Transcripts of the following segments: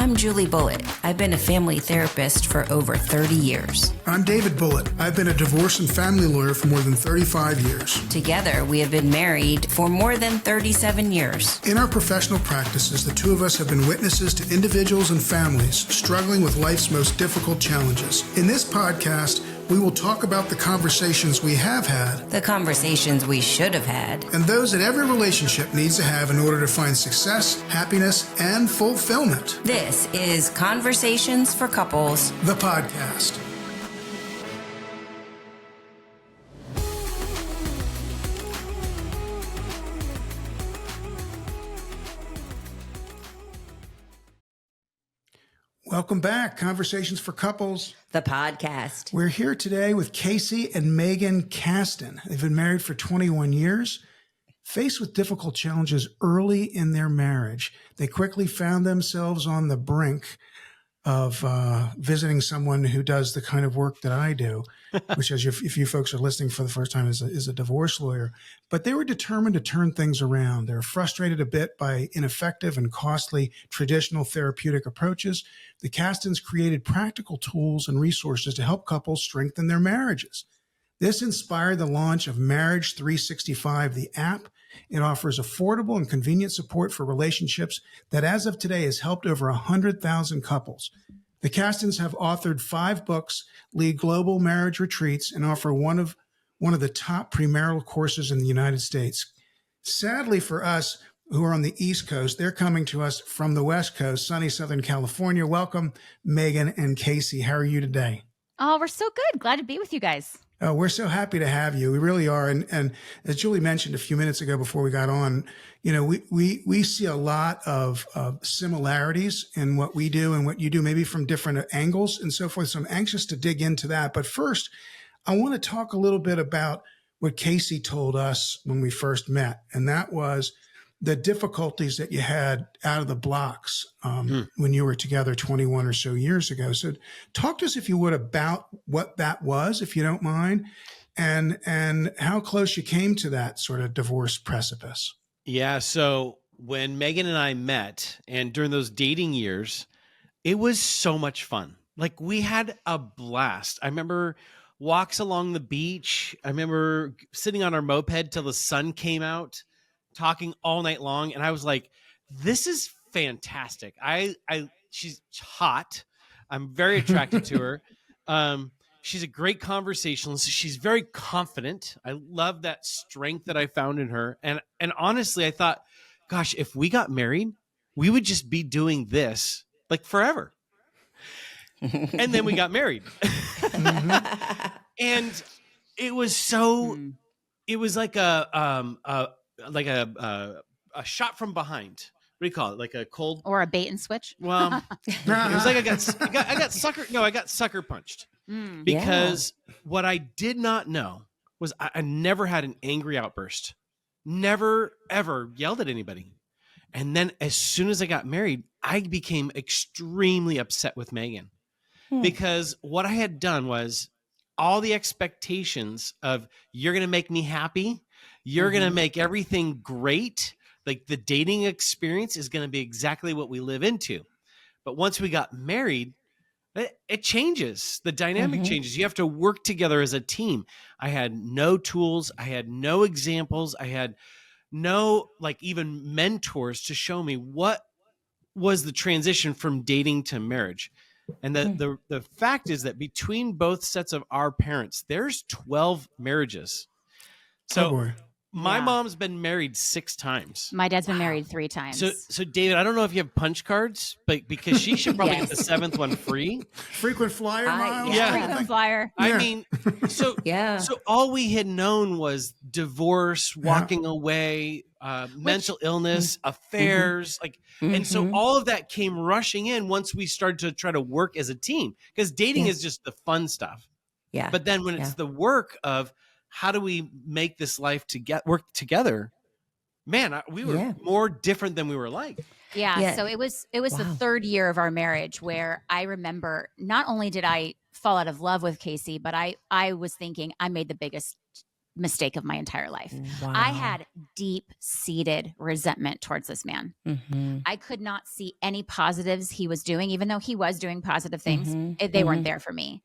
I'm Julie Bulitt. I've been a family therapist for over 30 years. I'm David Bulitt. I've been a divorce and family lawyer for more than 35 years. Together, we have been married for more than 37 years. In our professional practices, the two of us have been witnesses to individuals and families struggling with life's most difficult challenges. In this podcast, we will talk about the conversations we have had, The conversations we should have had. and those that every relationship needs to have in order to find success, happiness, and fulfillment. This is Conversations for Couples, The podcast. Welcome back, Conversations for Couples. the podcast. We're here today with Casey and Meygan Caston. They've been married for 21 years. Faced with difficult challenges early in their marriage, they quickly found themselves on the brink of visiting someone who does the kind of work that I do, which, if you folks are listening for the first time, is a divorce lawyer. But they were determined to turn things around. They were frustrated a bit by ineffective and costly traditional therapeutic approaches. The Castons created practical tools and resources to help couples strengthen their marriages. This inspired the launch of Marriage 365, the app. It offers affordable and convenient support for relationships that, as of today, has helped over 100,000 couples. The Castons have authored 5 books, lead global marriage retreats, and offer one of the top premarital courses in the United States. Sadly for us who are on the East Coast, they're coming to us from the West Coast, sunny Southern California. Welcome, Meygan and Casey. How are you today? Oh, we're so good. Glad to be with you guys. Oh, we're so happy to have you. We really are. And as Julie mentioned a few minutes ago before we got on, you know, we see a lot of similarities in what we do and what you do, maybe from different angles and so forth. So I'm anxious to dig into that. But first, I want to talk a little bit about what Casey told us when we first met. And that was the difficulties that you had out of the blocks when you were together 21 or so years ago. So talk to us, if you would, about what that was, if you don't mind, and how close you came to that sort of divorce precipice. Yeah. So when Meygan and I met, and during those dating years, it was so much fun. Like, we had a blast. I remember walks along the beach. I remember sitting on our moped till the sun came out, talking all night long. And I was like, this is fantastic. She's hot. I'm very attracted to her. She's a great conversationalist. She's very confident. I love that strength that I found in her. And honestly, I thought, gosh, if we got married, we would just be doing this like forever. And then we got married. And it was so, it was like a shot from behind. What do you call it? Like a cold, Or a bait and switch. well, it was like I got sucker punched, because what I did not know was I never had an angry outburst, never ever yelled at anybody. And then as soon as I got married, I became extremely upset with Meygan, because what I had done was all the expectations of, you're going to make me happy, you're going to make everything great. Like, the dating experience is going to be exactly what we live into. But once we got married, it changes. The dynamic changes. You have to work together as a team. I had no tools. I had no examples. I had no, like, even mentors to show me what was the transition from dating to marriage. And the fact is that between both sets of our parents, there's 12 marriages. So my mom's been married 6 times. My dad's been married 3 times. So David, I don't know if you have punch cards, but because she should probably get the 7th one free. Frequent flyer miles? Yeah. Frequent flyer. I mean, so all we had known was divorce, walking away, mental illness, affairs, and so all of that came rushing in once we started to try to work as a team, because dating is just the fun stuff. Yeah. But then when it's the work of, how do we make this life to work together? Man, we were more different than we were like. Yeah. So it was the 3rd year of our marriage where I remember, not only did I fall out of love with Casey, but I was thinking I made the biggest mistake of my entire life. Wow. I had deep-seated resentment towards this man. Mm-hmm. I could not see any positives he was doing, even though he was doing positive things. Mm-hmm. They weren't there for me.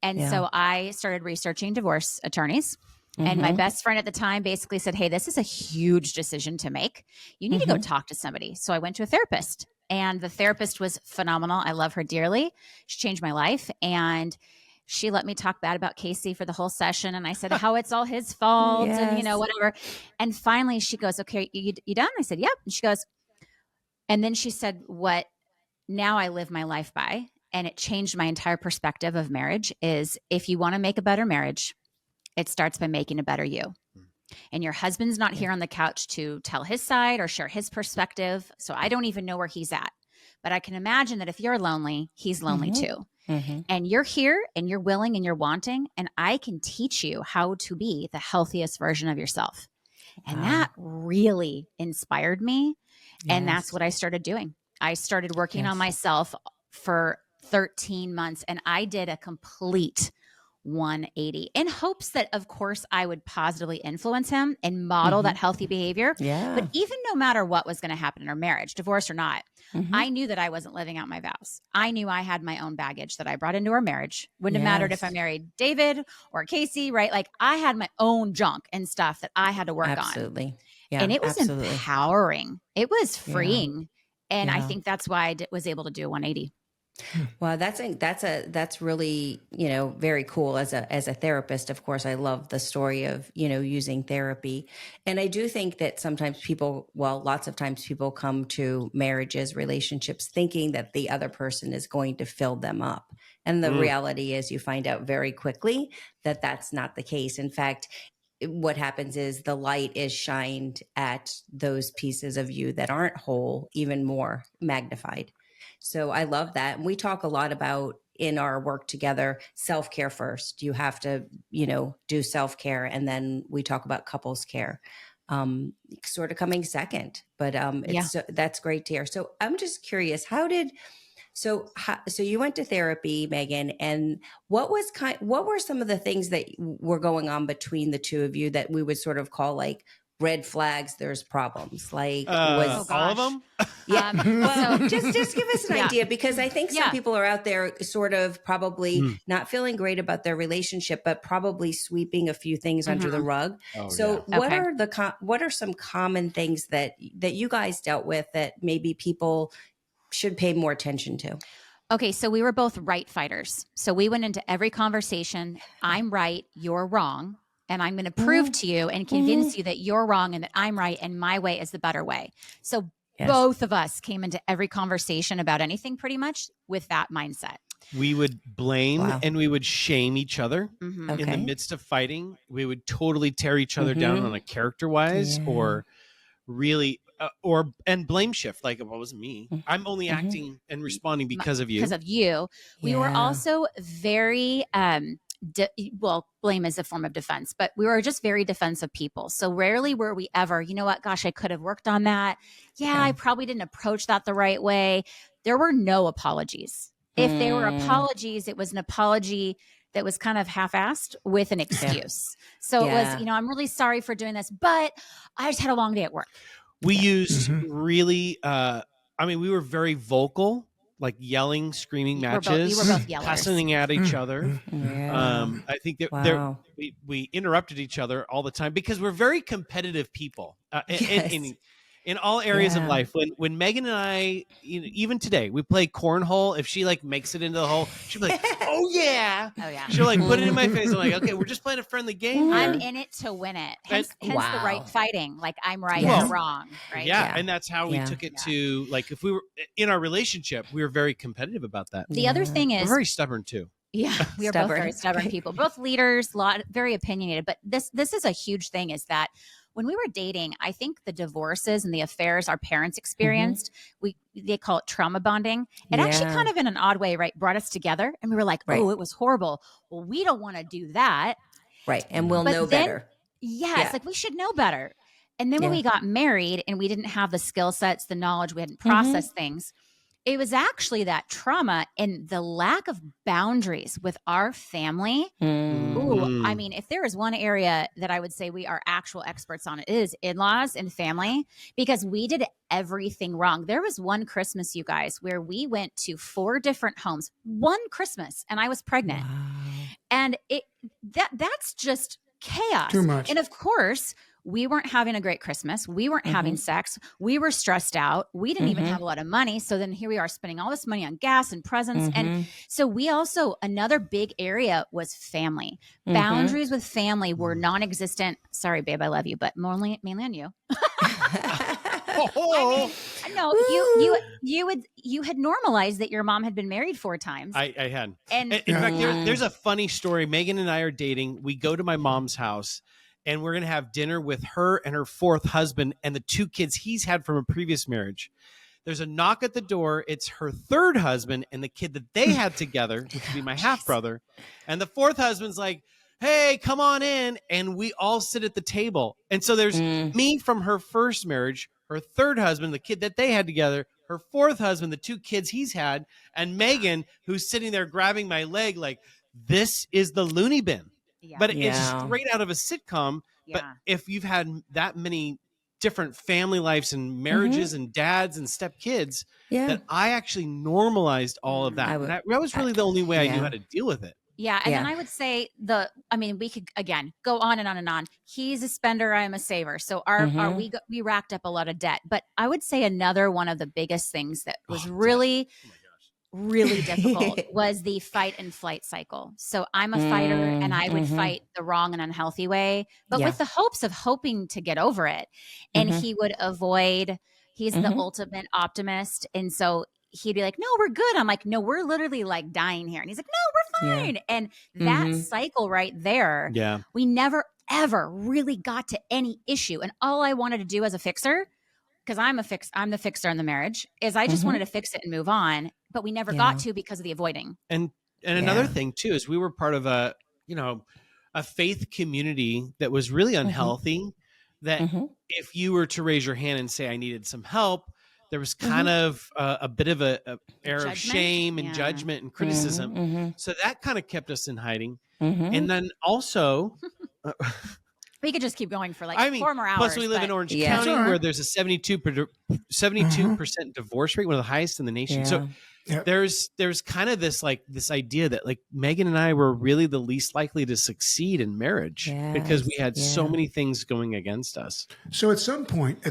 And Yeah. so I started researching divorce attorneys. And my best friend at the time basically said, hey, this is a huge decision to make. You need to go talk to somebody. So I went to a therapist, and the therapist was phenomenal. I love her dearly. She changed my life. And she let me talk bad about Casey for the whole session. And I said how it's all his fault and, you know, whatever. And finally she goes, okay, you done? I said, yep. And she goes, and then she said, what now I live my life by, and it changed my entire perspective of marriage, is if you want to make a better marriage, it starts by making a better you. And your husband's not here on the couch to tell his side or share his perspective. So I don't even know where he's at. But I can imagine that if you're lonely, he's lonely too. And you're here and you're willing and you're wanting, and I can teach you how to be the healthiest version of yourself. And that really inspired me. And that's what I started doing. I started working on myself for 13 months, and I did a complete 180 in hopes that, of course, I would positively influence him and model that healthy behavior. But even no matter what was going to happen in our marriage, divorce or not, I knew that I wasn't living out my vows. I knew I had my own baggage that I brought into our marriage. Wouldn't have mattered if I married David or Casey, right? Like I had my own junk and stuff that I had to work on. Yeah, And it was empowering. It was freeing. And I think that's why I was able to do a 180. Well, that's really, you know, very cool as a therapist. Of course, I love the story of, you know, using therapy. And I do think that sometimes lots of times people come to marriages, relationships, thinking that the other person is going to fill them up. And the reality is you find out very quickly that that's not the case. In fact, what happens is the light is shined at those pieces of you that aren't whole, even more magnified. So I love that. And we talk a lot about in our work together, self-care first. You have to, you know, do self-care. And then we talk about couples care, sort of coming second. But that's great to hear. So I'm just curious, so you went to therapy, Meygan, and what were some of the things that were going on between the two of you that we would sort of call like red flags? There's problems. Like all of them? Yeah. Well, just give us an idea, because I think some people are out there sort of probably not feeling great about their relationship, but probably sweeping a few things under the rug. What are some common things that you guys dealt with that maybe people should pay more attention to? Okay, so we were both right fighters. So we went into every conversation, I'm right, you're wrong. And I'm going to prove to you and convince you that you're wrong and that I'm right and my way is the better way. So both of us came into every conversation about anything pretty much with that mindset. We would blame and we would shame each other in the midst of fighting. We would totally tear each other down on a character-wise or really and blame shift. Like, well, it wasn't me. I'm only acting and responding because of you. Because of you. We were also very blame is a form of defense, but we were just very defensive people. So rarely were we ever, you know what, gosh, I could have worked on that. I probably didn't approach that the right way. There were no apologies. If there were apologies, it was an apology that was kind of half-assed with an excuse. So it was, you know, I'm really sorry for doing this, but I just had a long day at work. We used really, we were very vocal, like yelling, screaming matches, we were both yellers. cussing at each other. I think that we interrupted each other all the time because we're very competitive people in all areas of life. When Meygan and I, you know, even today, we play cornhole. If she like makes it into the hole, she'll be like, oh yeah. She'll like put it in my face. I'm like, okay, we're just playing a friendly game here. I'm in it to win it. Hence the right fighting. Like I'm right, you're wrong. Right. Yeah. And that's how we took it to, like, if we were in our relationship, we were very competitive about that. The other thing is we're very stubborn too. Yeah, we are both very stubborn people, both leaders, very opinionated. But this is a huge thing, is that when we were dating, I think the divorces and the affairs our parents experienced, they call it trauma bonding. It actually kind of in an odd way, right, brought us together. And we were like, oh, it was horrible. Well, we don't want to do that. Right. And we'll know better. It's like we should know better. And then when we got married and we didn't have the skill sets, the knowledge, we hadn't processed things, it was actually that trauma and the lack of boundaries with our family. Ooh, I mean, if there is one area that I would say we are actual experts on, it is in-laws and family, because we did everything wrong. There was one Christmas, you guys, where we went to 4 different homes, one Christmas, and I was pregnant. Wow. And that's just chaos. Too much. And of course, we weren't having a great Christmas. We weren't having sex. We were stressed out. We didn't even have a lot of money. So then here we are spending all this money on gas and presents. And so we also, another big area was family. Boundaries with family were non-existent. Sorry, babe, I love you, but mainly on you. I mean, no, you had normalized that your mom had been married 4 times. I had. And in fact, there's a funny story. Meygan and I are dating. We go to my mom's house, and we're going to have dinner with her and her 4th husband and the 2 kids he's had from a previous marriage. There's a knock at the door. It's her 3rd husband and the kid that they had together, which would be my half brother. And the 4th husband's like, hey, come on in. And we all sit at the table. And so there's me from her first marriage, her 3rd husband, the kid that they had together, her 4th husband, the 2 kids he's had, and Meygan, who's sitting there grabbing my leg like, this is the loony bin. Yeah. But it's straight out of a sitcom. Yeah. But if you've had that many different family lives and marriages and dads and stepkids, that I actually normalized all of that. That was really the only way I knew how to deal with it. Yeah. And then I would say we could, again, go on and on and on. He's a spender. I'm a saver. So we racked up a lot of debt. But I would say another one of the biggest things that was really difficult was the fight and flight cycle. So I'm a fighter, and I would fight the wrong and unhealthy way, but with the hoping to get over it. And he would avoid, he's the ultimate optimist. And so he'd be like, no, we're good. I'm like, no, we're literally like dying here. And he's like, no, we're fine. And that cycle right there, we never, ever really got to any issue. And all I wanted to do as a fixer, because I'm the fixer in the marriage, is I just wanted to fix it and move on. But we never got to because of the avoiding. And another thing too is we were part of a faith community that was really unhealthy. That if you were to raise your hand and say I needed some help, there was kind of a bit of a air of shame and judgment and criticism. So that kind of kept us in hiding. And then also, we could just keep going for 4 more hours. Plus, we live in Orange County, where there's a 72% divorce rate, one of the highest in the nation. So there's kind of this idea that Meygan and I were really the least likely to succeed in marriage because we had so many things going against us. So at some point,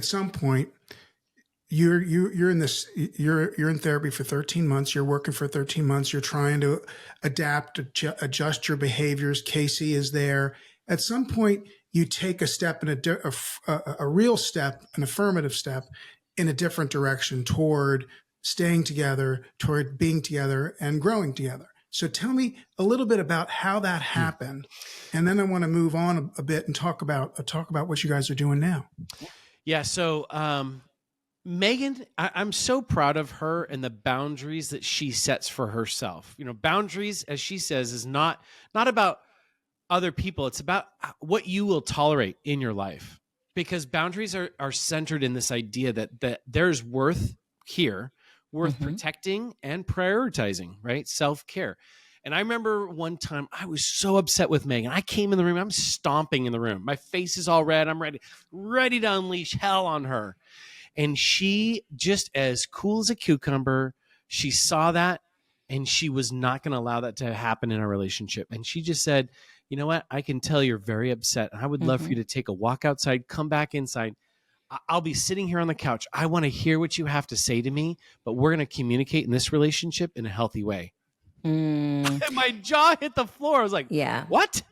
you're in therapy for 13 months. You're working for 13 months. You're trying to adapt, adjust your behaviors. Casey is there. At some point, you take a step in a real step, an affirmative step in a different direction toward staying together, toward being together and growing together. So tell me a little bit about how that happened. And then I want to move on a bit and talk about what you guys are doing now. Yeah. So, Meygan, I'm so proud of her and the boundaries that she sets for herself. Boundaries, as she says, is not about other people. It's about what you will tolerate in your life, because boundaries are centered in this idea that there's worth protecting and prioritizing, right? Self-care. And I remember one time I was so upset with Meygan. I came in the room, I'm stomping in the room. My face is all red. I'm ready to unleash hell on her. And she, just as cool as a cucumber, she saw that and she was not going to allow that to happen in our relationship. And she just said, you know what? I can tell you're very upset. I would love for you to take a walk outside, come back inside. I'll be sitting here on the couch. I want to hear what you have to say to me, but we're going to communicate in this relationship in a healthy way. And my jaw hit the floor. I was like, what?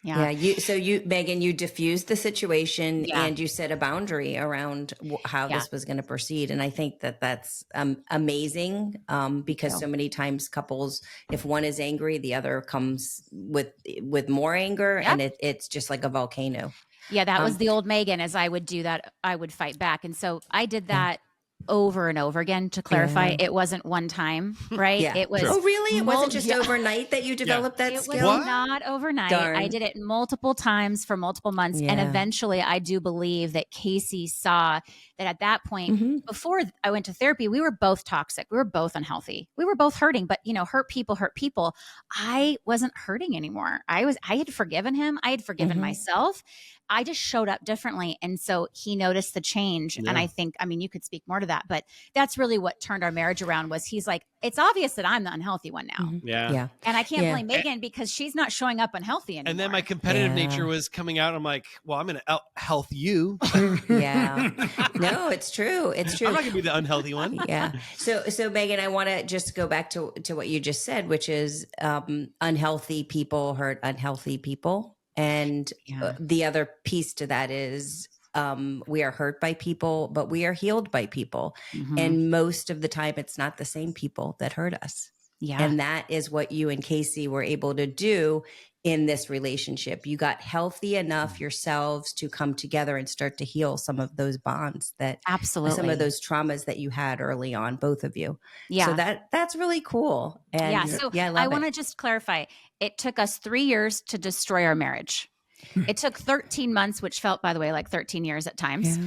Yeah. Meygan, you diffused the situation and you set a boundary around how this was going to proceed. And I think that that's amazing because so many times couples, if one is angry, the other comes with more anger and it's just like a volcano. Yeah, that was the old Meygan. As I would do that, I would fight back. And so I did that over and over again. To clarify, it wasn't one time, right? Yeah. It was. Oh, really? It wasn't just overnight that you developed that It skill? was not overnight. Darn. I did it multiple times for multiple months. And eventually I do believe that Casey saw that at that point, before I went to therapy, we were both toxic. We were both unhealthy. We were both hurting, but hurt people hurt people. I wasn't hurting anymore. I had forgiven him. I had forgiven myself. I just showed up differently. And so he noticed the change. And I think, you could speak more to that, but that's really what turned our marriage around. Was he's like, it's obvious that I'm the unhealthy one now. Yeah. And I can't blame Meygan because she's not showing up unhealthy anymore. And then my competitive nature was coming out. I'm like, well, I'm going to out-health you. No, it's true. It's true. I'm not going to be the unhealthy one. Yeah. So Meygan, I want to just go back to what you just said, which is unhealthy people hurt unhealthy people. And the other piece to that is we are hurt by people, but we are healed by people. And most of the time, it's not the same people that hurt us. Yeah. And that is what you and Casey were able to do in this relationship. You got healthy enough yourselves to come together and start to heal some of those bonds some of those traumas that you had early on, both of you. Yeah. So that's really cool. And I want to just clarify. It took us 3 years to destroy our marriage. It took 13 months, which felt, by the way, like 13 years at times,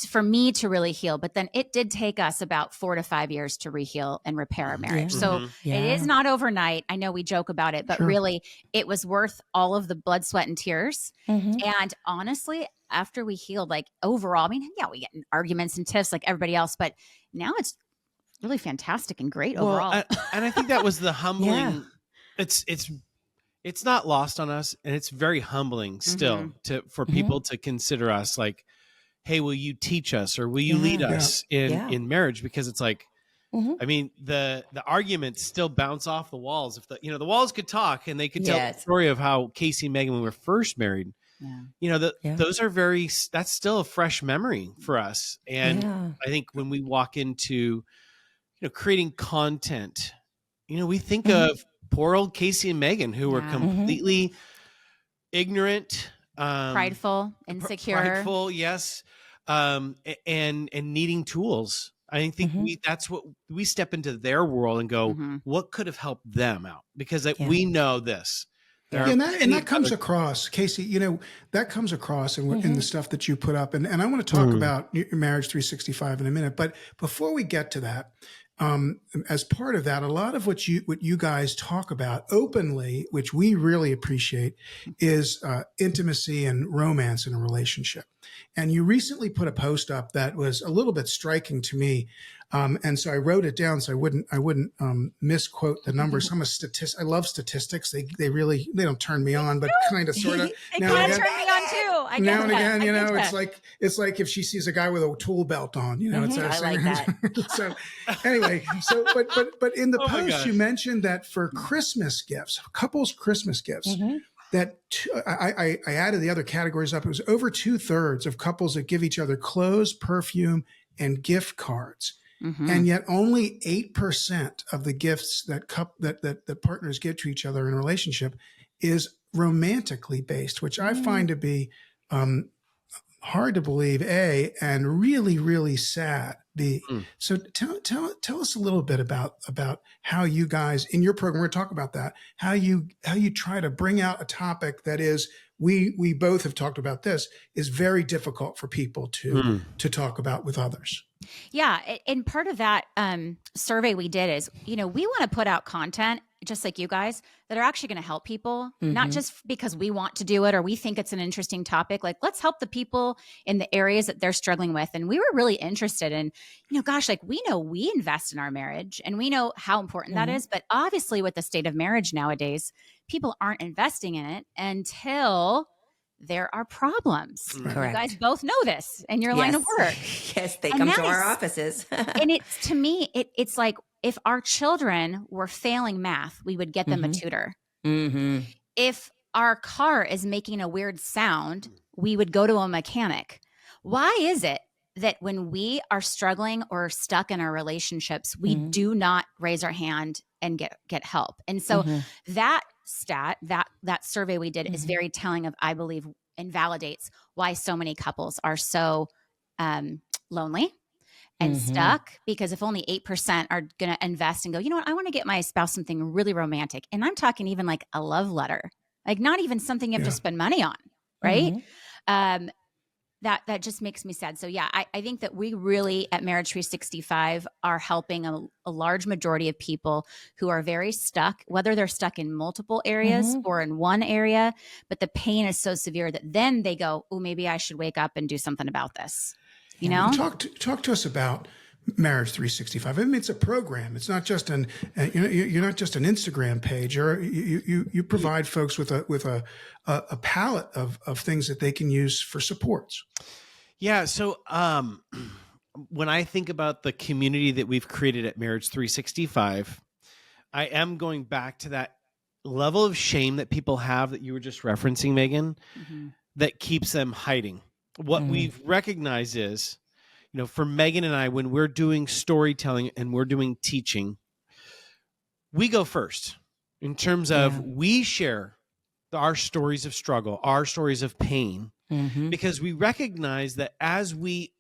for me to really heal. But then it did take us about 4 to 5 years to reheal and repair our marriage. So it is not overnight. I know we joke about it, but really it was worth all of the blood, sweat, and tears. And honestly, after we healed, like overall, we get in arguments and tiffs like everybody else, but now it's really fantastic and great overall. And I think that was the humbling. It's not lost on us, and it's very humbling still for people to consider us like, hey, will you teach us or will you lead us in marriage? Because it's like, the arguments still bounce off the walls. If the walls could talk and they could tell the story of how Casey and Meygan, when we were first married, those are that's still a fresh memory for us. And I think when we walk into, creating content, we think of poor old Casey and Meygan, who were completely ignorant, prideful, insecure, yes, and needing tools. I think that's what we step into their world and go, what could have helped them out? Because we know this. And that comes across, Casey, that comes across in the stuff that you put up. And I want to talk about your Marriage 365 in a minute. But before we get to that, as part of that, a lot of what you guys talk about openly, which we really appreciate, is intimacy and romance in a relationship. And you recently put a post up that was a little bit striking to me, and so I wrote it down so I wouldn't misquote the numbers. I'm a statist. I love statistics. They don't turn me on, but kind of sort of. They kind of turn me on too. Now and again, it's like if she sees a guy with a tool belt on, it's I like that. So anyway, but in the post you mentioned that for Christmas gifts, couples Christmas gifts, that I added the other categories up. It was over 2/3 of couples that give each other clothes, perfume, and gift cards. And yet only 8% of the gifts that partners give to each other in a relationship is romantically based, which I find to be hard to believe, A, and really, really sad, B. So tell us a little bit about how you guys in your program, we're going to talk about that, how you try to bring out a topic that is, we both have talked about this, is very difficult for people to talk about with others. Yeah. And part of that survey we did is, we want to put out content, just like you guys, that are actually going to help people, not just because we want to do it or we think it's an interesting topic. Like, let's help the people in the areas that they're struggling with. And we were really interested in, we know we invest in our marriage and we know how important that is. But obviously with the state of marriage nowadays, people aren't investing in it until there are problems. Correct. You guys both know this in your line of work. Yes, they come to our offices. And it's, to me, it's like, if our children were failing math, we would get them a tutor. If our car is making a weird sound, we would go to a mechanic. Why is it that when we are struggling or stuck in our relationships, we do not raise our hand and get help? And so that stat, that survey we did is very telling of, I believe, and validates why so many couples are so lonely and stuck, because if only 8% are going to invest and go, you know what, I want to get my spouse something really romantic. And I'm talking even like a love letter, like not even something you have to spend money on. Right. That just makes me sad. So yeah, I think that we really at Marriage 365 are helping a large majority of people who are very stuck, whether they're stuck in multiple areas or in one area, but the pain is so severe that then they go, oh, maybe I should wake up and do something about this. You know? Talk to us about Marriage 365. I mean, it's a program. It's not just you're not just an Instagram page. You provide folks with a palette of things that they can use for supports. Yeah. So when I think about the community that we've created at Marriage 365, I am going back to that level of shame that people have that you were just referencing, Meygan, that keeps them hiding. What we've recognized is, for Meygan and I, when we're doing storytelling and we're doing teaching, we go first in terms of we share our stories of struggle, our stories of pain, because we recognize that as we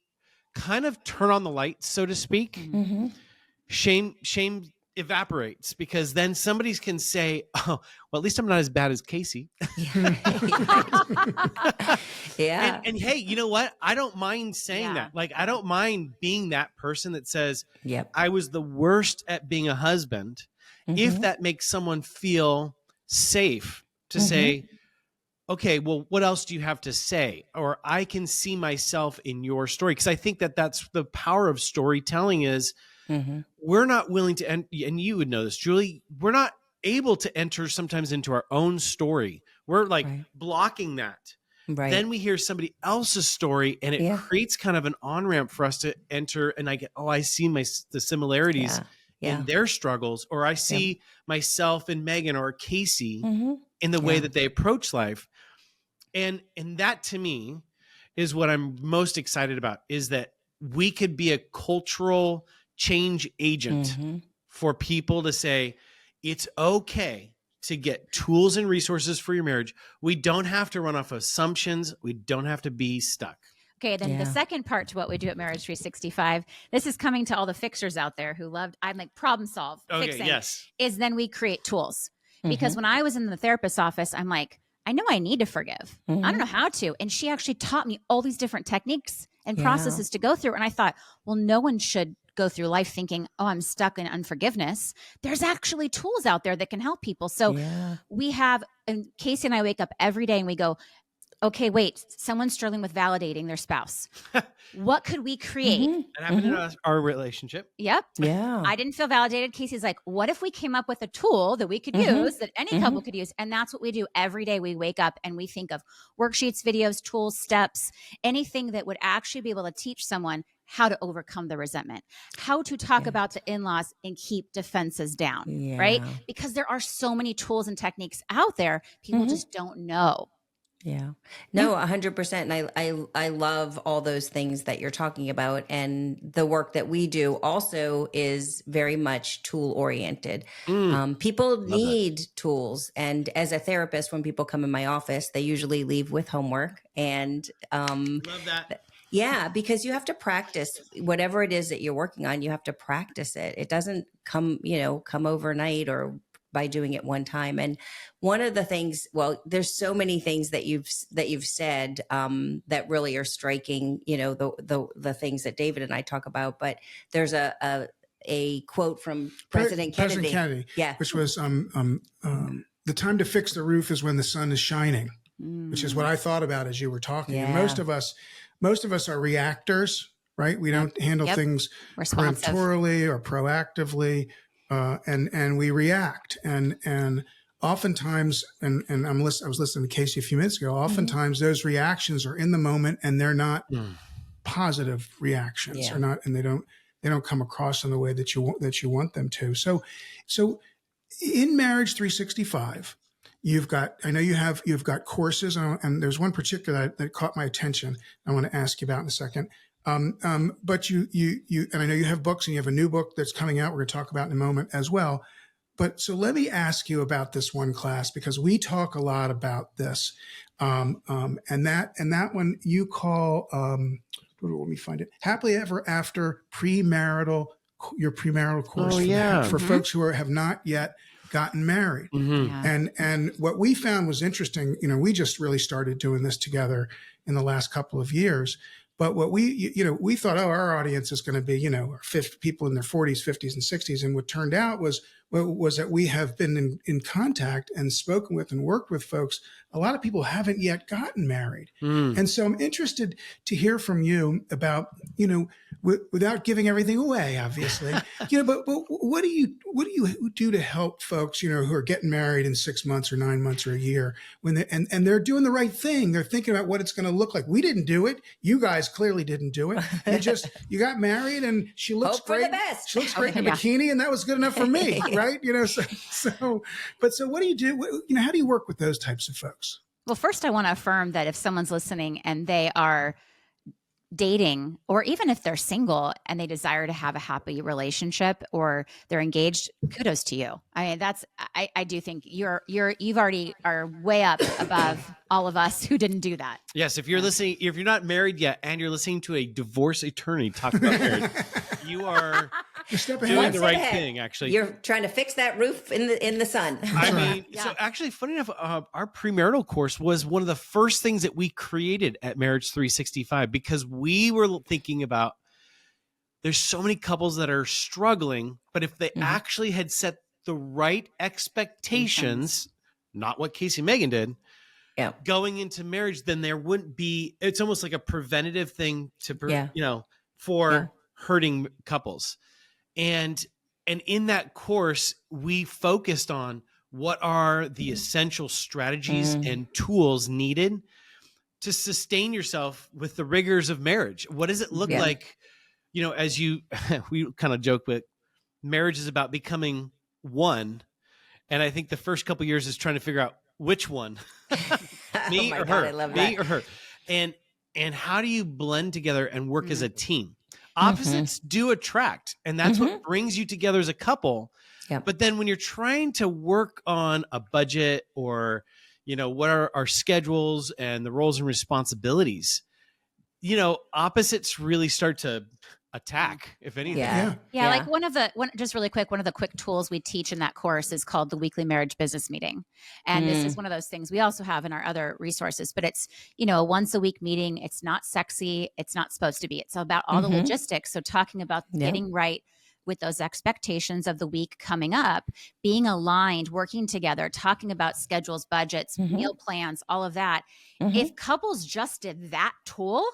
kind of turn on the light, so to speak, shame evaporates, because then somebody can say, oh, well, at least I'm not as bad as Casey. Yeah. And hey, you know what? I don't mind saying that. Like, I don't mind being that person that says, I was the worst at being a husband. If that makes someone feel safe to say, okay, well, what else do you have to say? Or I can see myself in your story. Because I think that that's the power of storytelling is, we're not willing to, and you would know this, Julie, we're not able to enter sometimes into our own story. We're like blocking that. Right. Then we hear somebody else's story and it creates kind of an on-ramp for us to enter. And I get, I see the similarities in their struggles, or I see myself in Meygan or Casey in the way that they approach life. And that to me is what I'm most excited about, is that we could be a cultural change agent for people to say, it's okay to get tools and resources for your marriage. We don't have to run off assumptions. We don't have to be stuck. Okay, then the second part to what we do at Marriage 365, this is coming to all the fixers out there who loved, I'm like, problem solve, fixing, is then we create tools. Because when I was in the therapist's office, I'm like, I know I need to forgive. I don't know how to. And she actually taught me all these different techniques and processes to go through. And I thought, well, no one should go through life thinking, oh, I'm stuck in unforgiveness. There's actually tools out there that can help people. So we have, and Casey and I wake up every day and we go, okay, wait, someone's struggling with validating their spouse. What could we create? That happened in our relationship. Yep. Yeah. I didn't feel validated. Casey's like, what if we came up with a tool that we could use, that any couple could use? And that's what we do every day. We wake up and we think of worksheets, videos, tools, steps, anything that would actually be able to teach someone how to overcome the resentment, how to talk about the in-laws and keep defenses down, right? Because there are so many tools and techniques out there. People just don't know. Yeah. No, 100%. And I love all those things that you're talking about. And the work that we do also is very much tool oriented. People need tools. And as a therapist, when people come in my office, they usually leave with homework. And love that. Yeah, because you have to practice whatever it is that you're working on. You have to practice it. It doesn't come overnight or by doing it one time. And one of the things, well, there's so many things that you've said that really are striking, the things that David and I talk about. But there's a quote from President Kennedy. Yeah. Which was the time to fix the roof is when the sun is shining, which is what I thought about as you were talking. And most of us are reactors, right? We don't handle things peremptorily or proactively. And we react, and oftentimes, and I was listening to Casey a few minutes ago. Oftentimes, those reactions are in the moment, and they're not positive reactions, or not, and they don't come across in the way that you want them to. So in Marriage 365, you've got courses, and there's one particular that caught my attention. I want to ask you about in a second. But you, and I know you have books, and you have a new book that's coming out. We're going to talk about in a moment as well. But so let me ask you about this one class, because we talk a lot about this. And that one you call, let me find it. Happily Ever After Premarital, your premarital course. Oh, yeah. For folks who have not yet gotten married. And what we found was interesting, we just really started doing this together in the last couple of years. But what we thought, our audience is going to be, people in their 40s, 50s, and 60s. And what turned out was that we have been in contact and spoken with and worked with folks. A lot of people haven't yet gotten married. And so I'm interested to hear from you about, without giving everything away, obviously, but what do you do to help folks, who are getting married in 6 months or 9 months or a year when and they're doing the right thing. They're thinking about what it's going to look like. We didn't do it. You guys clearly didn't do it. You got married and she looks Hope for great. the best. She looks great in a bikini, and that was good enough for me, right? So what do you do? How do you work with those types of folks? Well, first, I want to affirm that if someone's listening and they are dating, or even if they're single and they desire to have a happy relationship or they're engaged, kudos to you. I mean, I do think you've already are way up above all of us who didn't do that. Yes. If you're listening, if you're not married yet and you're listening to a divorce attorney talk about marriage, you are doing the right thing. Actually, you're trying to fix that roof in the sun. I mean, so actually, funny enough, our premarital course was one of the first things that we created at Marriage 365 because we were thinking about there's so many couples that are struggling, but if they actually had set the right expectations, not what Casey and Meygan did, going into marriage, then there wouldn't be. It's almost like a preventative thing to, for hurting couples. And in that course, we focused on what are the essential strategies and tools needed to sustain yourself with the rigors of marriage. What does it look like? As we kind of joke with, marriage is about becoming one. And I think the first couple of years is trying to figure out which one, me or her, I love me that. or her. And how do you blend together and work as a team? Opposites do attract, and that's what brings you together as a couple. Yep. But then when you're trying to work on a budget or, what are our schedules and the roles and responsibilities, opposites really start to attack, if anything. Yeah. Like one of the quick tools we teach in that course is called the weekly marriage business meeting. And this is one of those things we also have in our other resources, but it's, a once a week meeting. It's not sexy. It's not supposed to be. It's about all the logistics. So talking about getting right with those expectations of the week coming up, being aligned, working together, talking about schedules, budgets, meal plans, all of that. If couples just did that tool,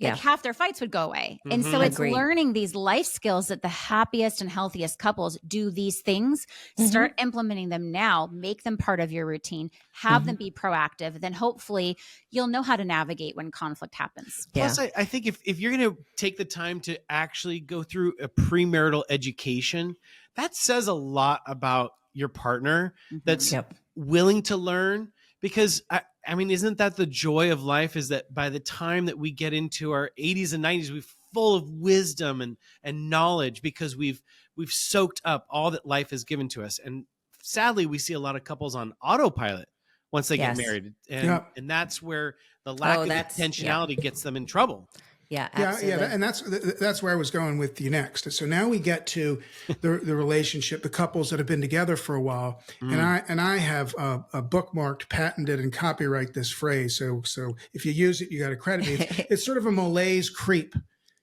like half their fights would go away. And so it's learning these life skills that the happiest and healthiest couples do these things, start implementing them now, make them part of your routine, have them be proactive. Then hopefully you'll know how to navigate when conflict happens. Plus, I think if you're going to take the time to actually go through a premarital education, that says a lot about your partner that's willing to learn. Because I mean, isn't that the joy of life, is that by the time that we get into our 80s and 90s, we're full of wisdom and knowledge because we've soaked up all that life has given to us. And sadly, we see a lot of couples on autopilot once they get married. And that's where the lack of intentionality gets them in trouble. Yeah, absolutely. And that's where I was going with you next. So now we get to the relationship, the couples that have been together for a while, and I have a bookmarked, patented, and copyright this phrase. So if you use it, you got to credit me. It's sort of a malaise creep,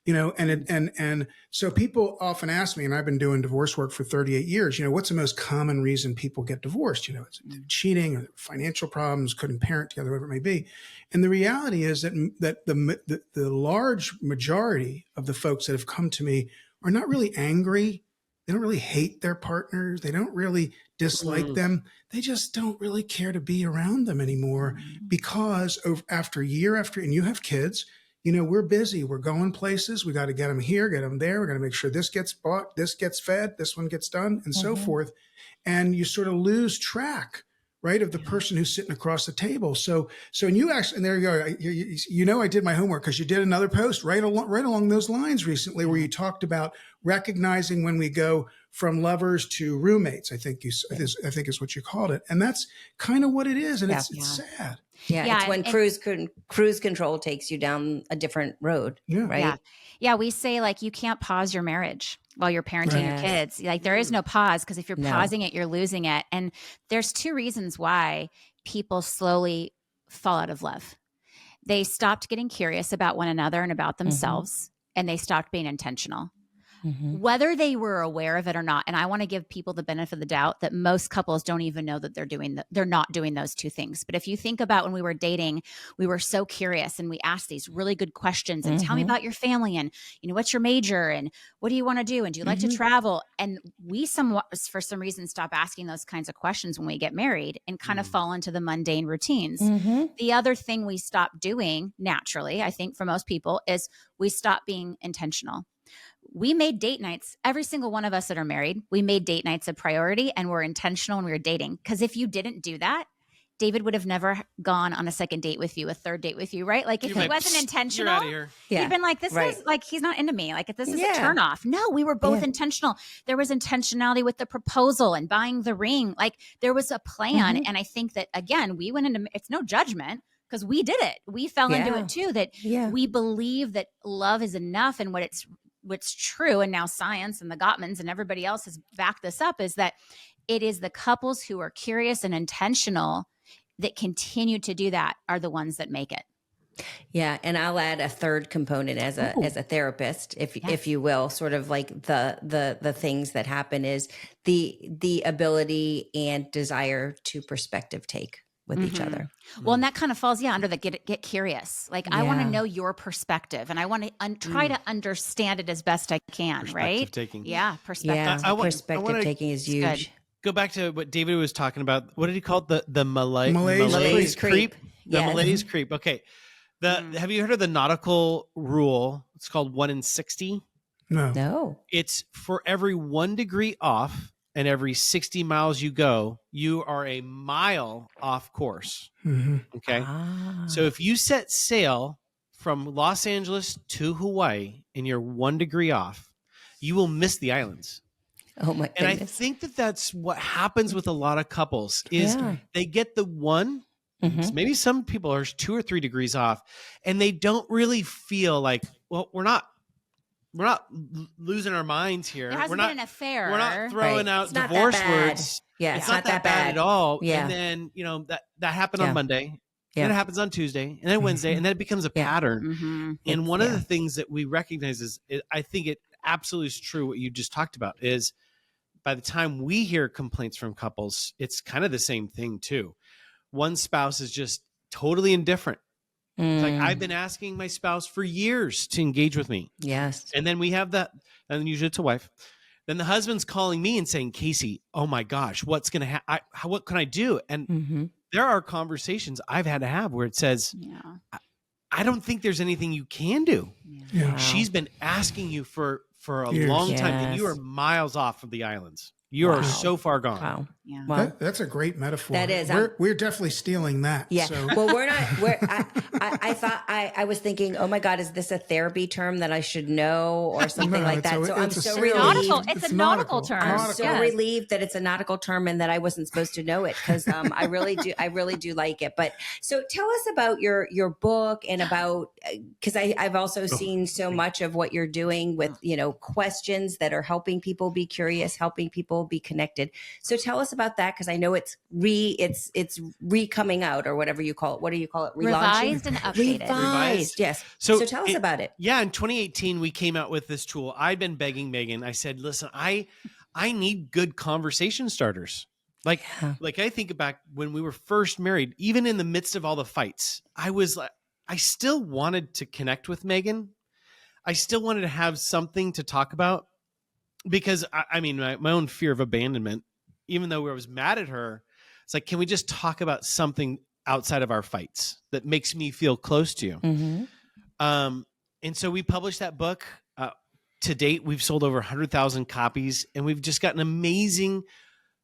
and so people often ask me, and I've been doing divorce work for 38 years. What's the most common reason people get divorced? It's cheating or financial problems, couldn't parent together, whatever it may be. And the reality is that the large majority of the folks that have come to me are not really angry. They don't really hate their partners. They don't really dislike them. They just don't really care to be around them anymore because of after year, and you have kids. We're busy. We're going places. We got to get them here, get them there. We got to make sure this gets bought, this gets fed, this one gets done, and so forth. And you sort of lose track right, of the person who's sitting across the table. So and you actually, and there you go. You know, I did my homework because you did another post right along those lines recently, where you talked about recognizing when we go from lovers to roommates. I think is what you called it, and that's kind of what it is, and it's sad. Yeah, it's when cruise control takes you down a different road, right? Yeah, we say like you can't pause your marriage while you're parenting your kids. Like there is no pause, because if you're pausing it, you're losing it. And there's two reasons why people slowly fall out of love. They stopped getting curious about one another and about themselves, and they stopped being intentional. Whether they were aware of it or not. And I want to give people the benefit of the doubt that most couples don't even know that they're not doing those two things. But if you think about when we were dating, we were so curious and we asked these really good questions and tell me about your family and, what's your major and what do you want to do? And do you like to travel? And we for some reason, stop asking those kinds of questions when we get married and kind of fall into the mundane routines. The other thing we stop doing naturally, I think for most people, is we stop being intentional. We made date nights, every single one of us that are married, we made date nights a priority and we're intentional when we were dating. Because if you didn't do that, David would have never gone on a second date with you, a third date with you, right? Like if he wasn't intentional, he'd been like, this is like, he's not into me. Like if this is a turnoff. No, we were both intentional. There was intentionality with the proposal and buying the ring. Like there was a plan. And I think that, again, we went into, it's no judgment, because we did it. We fell into it too, that we believe that love is enough. And what's true, and now science and the Gottmans and everybody else has backed this up, is that it is the couples who are curious and intentional that continue to do that are the ones that make it. Yeah, and I'll add a third component as a therapist, if you will, sort of like the things that happen is the ability and desire to perspective take with each other. Well, and that kind of falls, under the get curious. Like I want to know your perspective, and I want to try to understand it as best I can. Right? Taking. Yeah, perspective. Yeah, perspective taking is huge. Go back to what David was talking about. What did he call it? The Malaise creep. The malaise creep. Okay. Have you heard of the nautical rule? It's called 1 in 60. No. It's for every 1 degree off and every 60 miles you go, you are a mile off course. Okay. So if you set sail from Los Angeles to Hawaii and you're 1 degree off, you will miss the islands. Oh my goodness. And I think that that's what happens with a lot of couples is they get the one, maybe some people are 2 or 3 degrees off, and they don't really feel like, well, we're not losing our minds here. There hasn't been an affair. We're not throwing out divorce words. Yeah, it's not that bad at all. Yeah. And then, that happened on Monday. Then it happens on Tuesday and then Wednesday, and then it becomes a pattern. And one of the things that we recognize is, I think it absolutely is true what you just talked about, is by the time we hear complaints from couples, it's kind of the same thing too. One spouse is just totally indifferent. It's like, I've been asking my spouse for years to engage with me. Yes. And then we have that, and usually it's a wife. Then the husband's calling me and saying, Casey, oh my gosh, what's going to happen? What can I do? And there are conversations I've had to have where it says, I don't think there's anything you can do. Yeah. Wow. She's been asking you for a long time, and you are miles off of the islands. You are so far gone. Wow. Yeah. Well, That's a great metaphor. That is. We're definitely stealing that. Yeah. So. Well, I thought I was thinking, oh my God, is this a therapy term that I should know or something like that? So I'm so relieved. It's a nautical term. I'm so relieved that it's a nautical term and that I wasn't supposed to know it, because I really do like it. But so tell us about your book and about, because I've also seen so much of what you're doing with, questions that are helping people be curious, helping people be connected. So tell us about that, because I know it's coming out, or whatever you call it. What do you call it? Revised and updated. Revised, yes. So tell us about it. Yeah, in 2018, we came out with this tool. I'd been begging Meygan. I said, listen, I need good conversation starters. Like I think back when we were first married, even in the midst of all the fights, I still wanted to connect with Meygan. I still wanted to have something to talk about, because my own fear of abandonment, even though I was mad at her, it's like, can we just talk about something outside of our fights that makes me feel close to you? And so we published that book. To date, we've sold over 100,000 copies, and we've just gotten amazing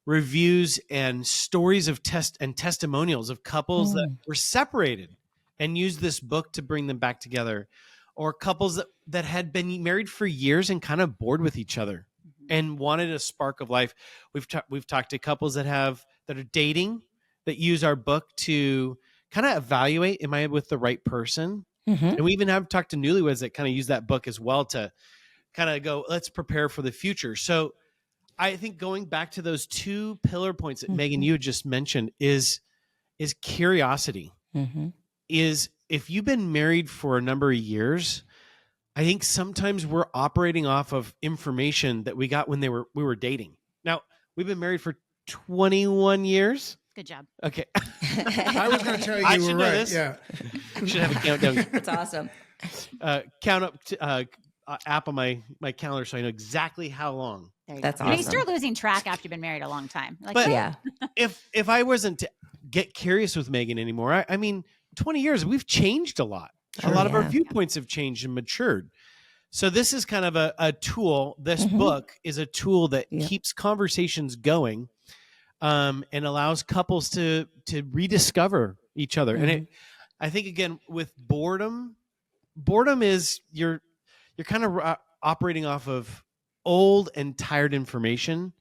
reviews and stories of testimonials of couples that were separated and used this book to bring them back together, or couples that had been married for years and kind of bored with each other and wanted a spark of life. We've talked to couples that are dating, that use our book to kind of evaluate, am I with the right person? And we even have talked to newlyweds that kind of use that book as well to kind of go, let's prepare for the future. So I think going back to those two pillar points that Meygan, you just mentioned is curiosity. Is if you've been married for a number of years, I think sometimes we're operating off of information that we got when we were dating. Now, we've been married for 21 years. Good job. Okay. I was going to tell you, I you should were know right. this. Yeah. Should have a countdown. That's awesome. Count up app on my calendar so I know exactly how long. That's You know, you awesome. start losing track after you've been married a long time. Like, But Yeah. if I wasn't to get curious with Meygan anymore, I mean, 20 years, we've changed a lot. A lot of our viewpoints have changed and matured. So this is kind of a tool. This book is a tool that keeps conversations going, and allows couples to rediscover each other. And I think, again, with boredom is you're kind of operating off of old and tired information.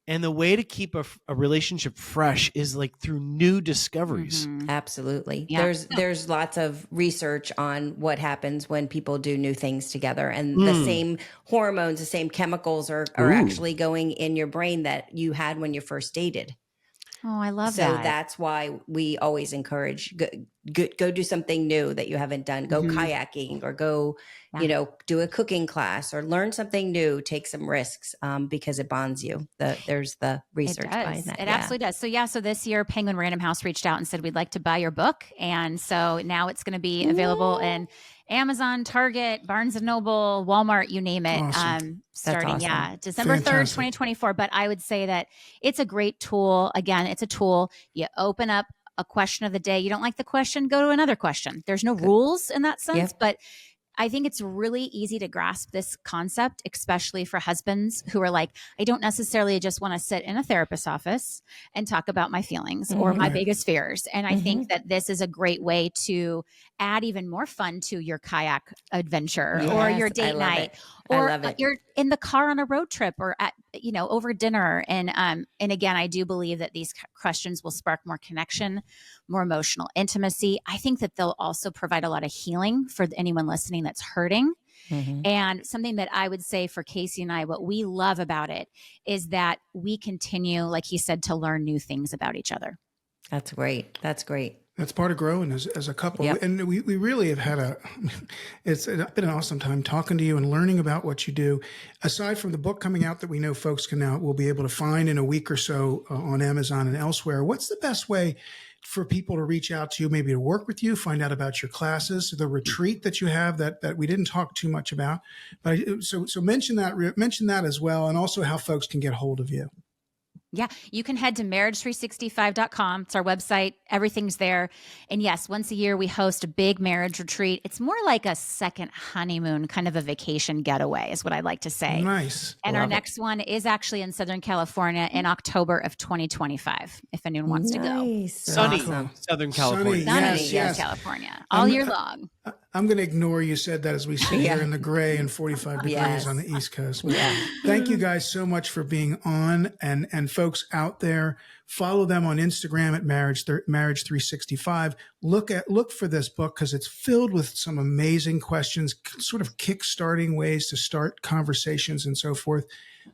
And the way to keep a relationship fresh is like through new discoveries. Absolutely. Yeah. There's lots of research on what happens when people do new things together, and the same hormones, the same chemicals are actually going in your brain that you had when you first dated. oh, I love So that. that's why we always encourage go do something new that you haven't done. Go kayaking, or go, do a cooking class, or learn something new. Take some risks because it bonds you. There's the research It does. behind that. It absolutely does. So this year, Penguin Random House reached out and said, we'd like to buy your book. And so now it's going to be available in Amazon, Target, Barnes & Noble, Walmart, you name it. Awesome. Starting, awesome. December 3rd, Fantastic. 2024. But I would say that it's a great tool. Again, it's a tool. You open up a question of the day. You don't like the question, go to another question. There's no rules in that sense, but I think it's really easy to grasp this concept, especially for husbands who are like, I don't necessarily just want to sit in a therapist's office and talk about my feelings or my biggest fears. And I think that this is a great way to add even more fun to your kayak adventure or your date night, or you're in the car on a road trip, or at, over dinner. And again, I do believe that these questions will spark more connection, more emotional intimacy. I think that they'll also provide a lot of healing for anyone listening that's hurting. And something that I would say for Casey and I, what we love about it is that we continue, like he said, to learn new things about each other. That's great. That's great. That's part of growing as a couple. Yep. And we really have had it's been an awesome time talking to you and learning about what you do. Aside from the book coming out that we know folks will be able to find in a week or so on Amazon and elsewhere, what's the best way for people to reach out to you, maybe to work with you, find out about your classes, the retreat that you have that we didn't talk too much about? But so mention that as well, and also how folks can get hold of you. Yeah, you can head to marriage365.com. It's our website. Everything's there. And yes, once a year we host a big marriage retreat. It's more like a second honeymoon, kind of a vacation getaway is what I like to say. Nice. And our next one is actually in Southern California in October of 2025, if anyone wants to go. Sunny Awesome. Southern California. Sunny, Yes. California, all year long. I'm going to ignore you said that as we sit here in the gray and 45 degrees on the East Coast. But thank you guys so much for being on, and folks out there, follow them on Instagram at Marriage365. Look for this book because it's filled with some amazing questions, sort of kick-starting ways to start conversations and so forth.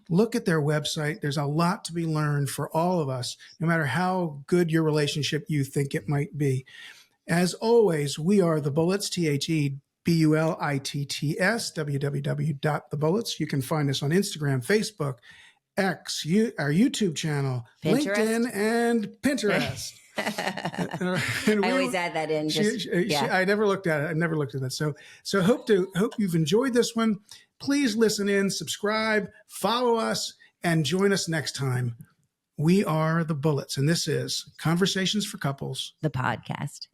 Look at their website. There's a lot to be learned for all of us, no matter how good your relationship you think it might be. As always, we are The Bullits, TheBullitts, www.thebullits. You can find us on Instagram, Facebook, X, our YouTube channel, Pinterest. LinkedIn, and Pinterest. I always add that in. I never looked at it. I never looked at that. So hope you've enjoyed this one. Please listen in, subscribe, follow us, and join us next time. We are The Bullits, and this is Conversations for Couples, The podcast.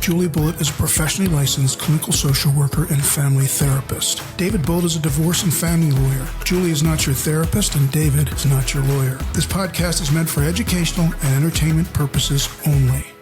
Julie Bulitt is a professionally licensed clinical social worker and family therapist. David Bulitt is a divorce and family lawyer. Julie is not your therapist, and David is not your lawyer. This podcast is meant for educational and entertainment purposes only.